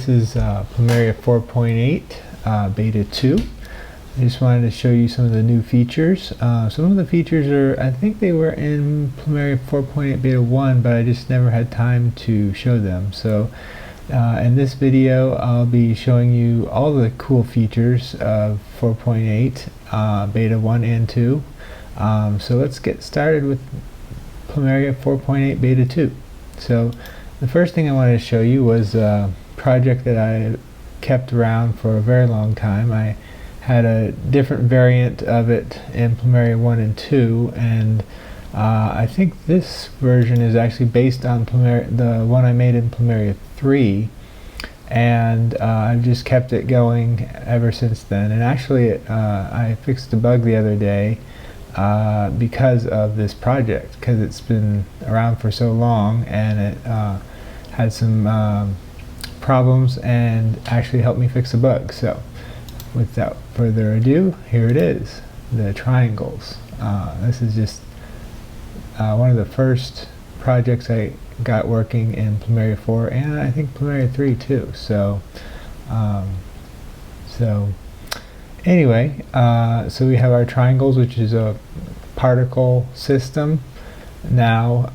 this is Plumeria 4.8 Beta 2. I just wanted to show you some of the new features. Some of the features are, I think they were in Plumeria 4.8 Beta 1, but I just never had time to show them. So in this video I'll be showing you all the cool features of 4.8 Beta 1 and 2. So let's get started with Plumeria 4.8 Beta 2. So the first thing I wanted to show you was a project that I kept around for a very long time. I had a different variant of it in Plumeria 1 and 2, and I think this version is actually based on the one I made in Plumeria 3, and I've just kept it going ever since then. And actually I fixed a bug the other day because of this project, because it's been around for so long, and it had some problems and actually helped me fix a bug. So without further ado, here it is, the triangles. This is just one of the first projects I got working in Plumeria 4, and I think Plumeria 3 too. So anyway, so we have our triangles, which is a particle system. Now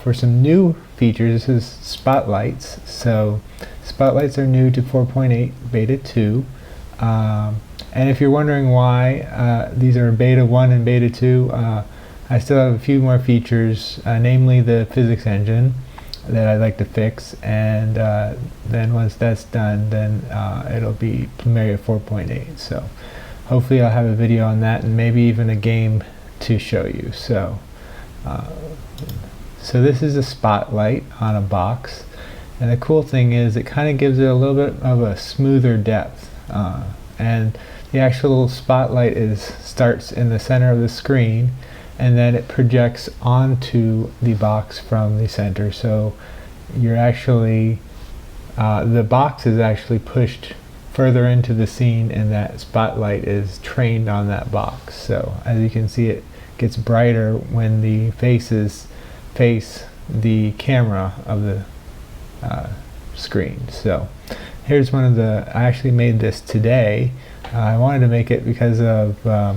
for some new features, this is spotlights. So spotlights are new to 4.8 Beta 2. And if you're wondering why these are Beta 1 and Beta 2, I still have a few more features, namely the physics engine that I'd like to fix, and then once that's done, then it'll be Plumeria 4.8. So hopefully I'll have a video on that, and maybe even a game to show you. So this is a spotlight on a box, and the cool thing is it kind of gives it a little bit of a smoother depth, and the actual spotlight starts in the center of the screen, and then it projects onto the box from the center. So you're actually the box is actually pushed further into the scene, and that spotlight is trained on that box. So as you can see, it gets brighter when the faces face the camera of the screen. So here's one of the, I actually made this today. I wanted to make it because of it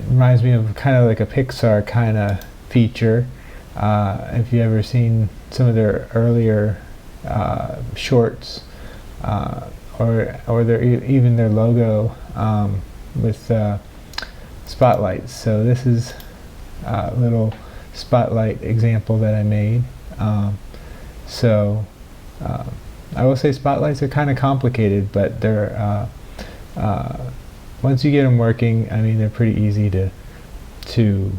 reminds me of kind of like a Pixar kind of feature. If you ever seen some of their earlier shorts, or even their logo with spotlights. So this is a little spotlight example that I made. I will say spotlights are kind of complicated, but they're once you get them working, I mean, they're pretty easy to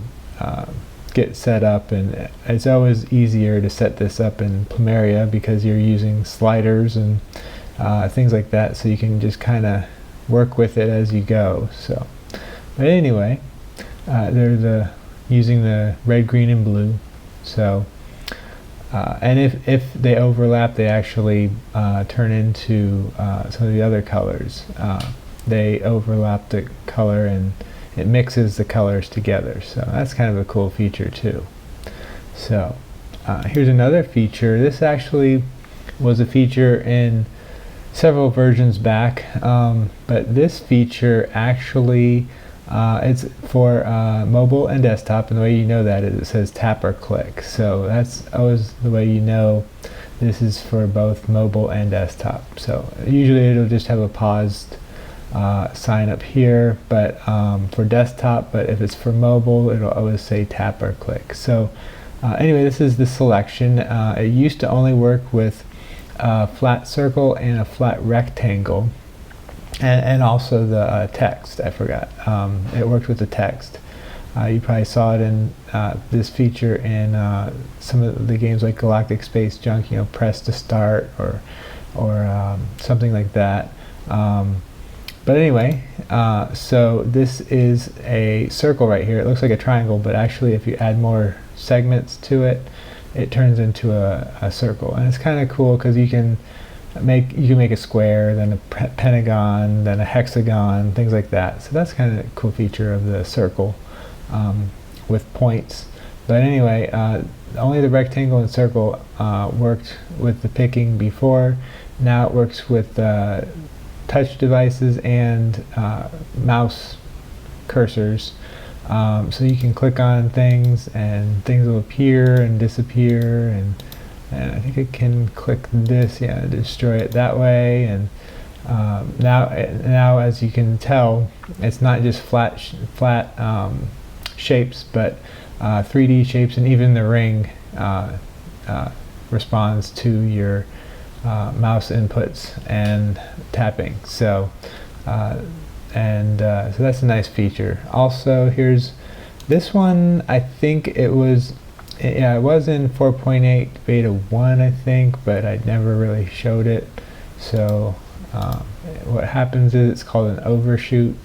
get set up, and it's always easier to set this up in Plumeria because you're using sliders and things like that, so you can just kind of work with it as you go. So, but anyway, they're using the red, green, and blue. So, and if they overlap, they actually turn into some of the other colors. They overlap the color, and it mixes the colors together. So that's kind of a cool feature too. So here's another feature. This actually was a feature in several versions back, but this feature actually it's for mobile and desktop, and the way you know that is it says tap or click. So that's always the way you know this is for both mobile and desktop. So usually it'll just have a paused sign up here, but for desktop, but if it's for mobile, it'll always say tap or click. So anyway, this is the selection. It used to only work with a flat circle and a flat rectangle, and also the text. I forgot. It worked with the text. You probably saw it in this feature in some of the games like Galactic Space Junk, you know, press to start, or something like that. But anyway, so this is a circle right here. It looks like a triangle, but actually if you add more segments to it, it turns into a circle. And it's kind of cool because you can make a square, then a pentagon, then a hexagon, things like that. So that's kind of a cool feature of the circle with points. But anyway, only the rectangle and circle worked with the picking before. Now it works with touch devices and mouse cursors. So you can click on things and things will appear and disappear, and I think I can click this, yeah, destroy it that way. And now as you can tell, it's not just flat shapes, but 3D shapes, and even the ring responds to your mouse inputs and tapping. So so that's a nice feature. Also, here's this one. I think it was in 4.8 beta 1, I think, but I never really showed it. So what happens is it's called an overshoot.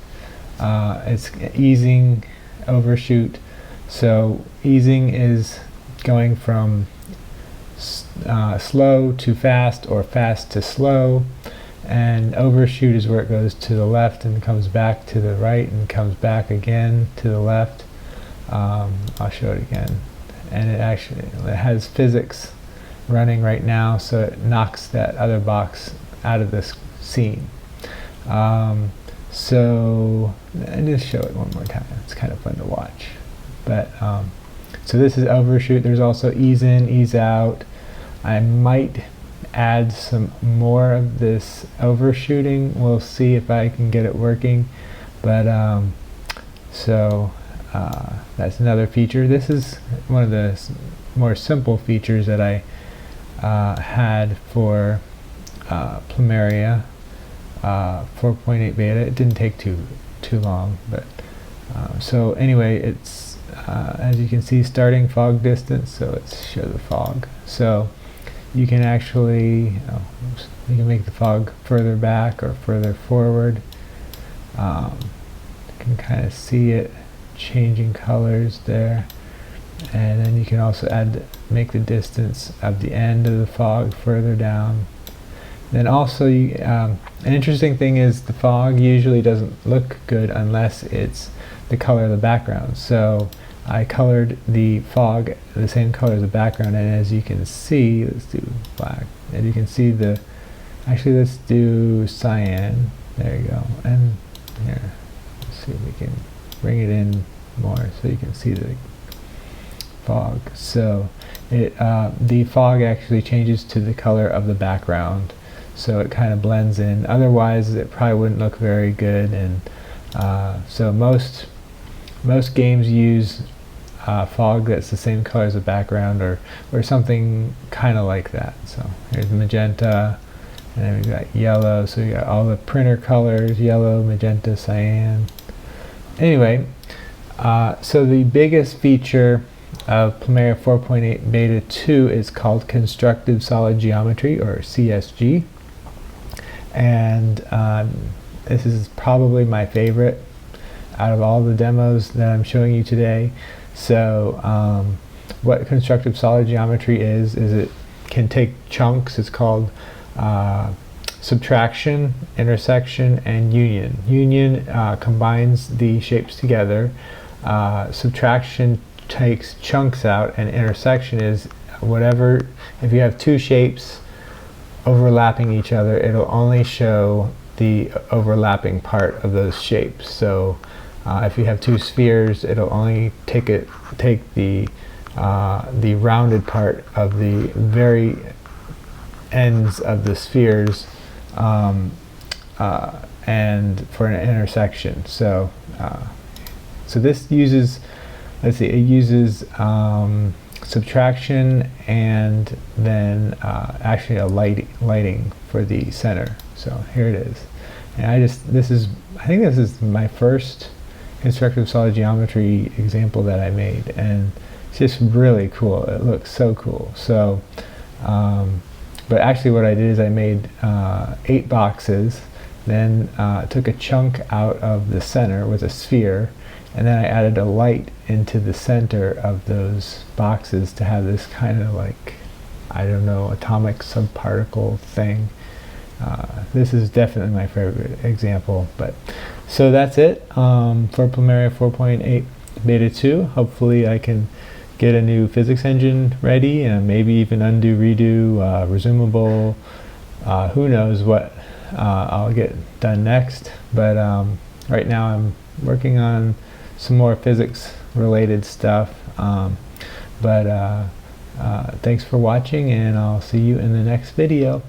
It's easing overshoot. So easing is going from slow to fast, or fast to slow, and overshoot is where it goes to the left and comes back to the right and comes back again to the left. I'll show it again, and it has physics running right now, so it knocks that other box out of this scene. So and just show it one more time. It's kind of fun to watch. But so this is overshoot. There's also ease in, ease out. I might add some more of this overshooting. We'll see if I can get it working. But that's another feature. This is one of the more simple features that I had for Plumeria 4.8 beta. It didn't take too long, but so anyway, it's as you can see, starting fog distance. So let's show the fog. So you can actually you can make the fog further back or further forward. You can kind of see it changing colors there, and then you can also make the distance of the end of the fog further down. Then also, an interesting thing is the fog usually doesn't look good unless it's the color of the background. So I colored the fog the same color as the background, and as you can see, let's do black. And you can see actually let's do cyan. There you go. And here, let's see if we can bring it in more so you can see the fog. So the fog actually changes to the color of the background, so it kind of blends in. Otherwise, it probably wouldn't look very good. And so most games use fog that's the same color as the background, or something kind of like that. So here's magenta, and then we've got yellow. So we got all the printer colors: yellow, magenta, cyan. Anyway, so the biggest feature of Plumeria 4.8 beta 2 is called Constructive Solid Geometry, or CSG, and this is probably my favorite out of all the demos that I'm showing you today. So what Constructive Solid Geometry is it can take chunks. It's called subtraction, intersection, and union. Union combines the shapes together. Subtraction takes chunks out, and intersection is whatever. If you have two shapes overlapping each other, it'll only show the overlapping part of those shapes. So if you have two spheres, it'll only take the rounded part of the very ends of the spheres, and for an intersection. So so this uses, let's see, it uses subtraction and then actually a lighting for the center. So here it is. And I think this is my first Constructive Solid Geometry example that I made, and it's just really cool. It looks so cool. So but actually what I did is I made 8 boxes, then took a chunk out of the center with a sphere, and then I added a light into the center of those boxes to have this kind of like, I don't know, atomic subparticle thing. This is definitely my favorite example. But so that's it for Plumeria 4.8 beta 2. Hopefully I can get a new physics engine ready, and maybe even undo, redo, resumable. Who knows what I'll get done next, but right now I'm working on some more physics related stuff. Thanks for watching, and I'll see you in the next video.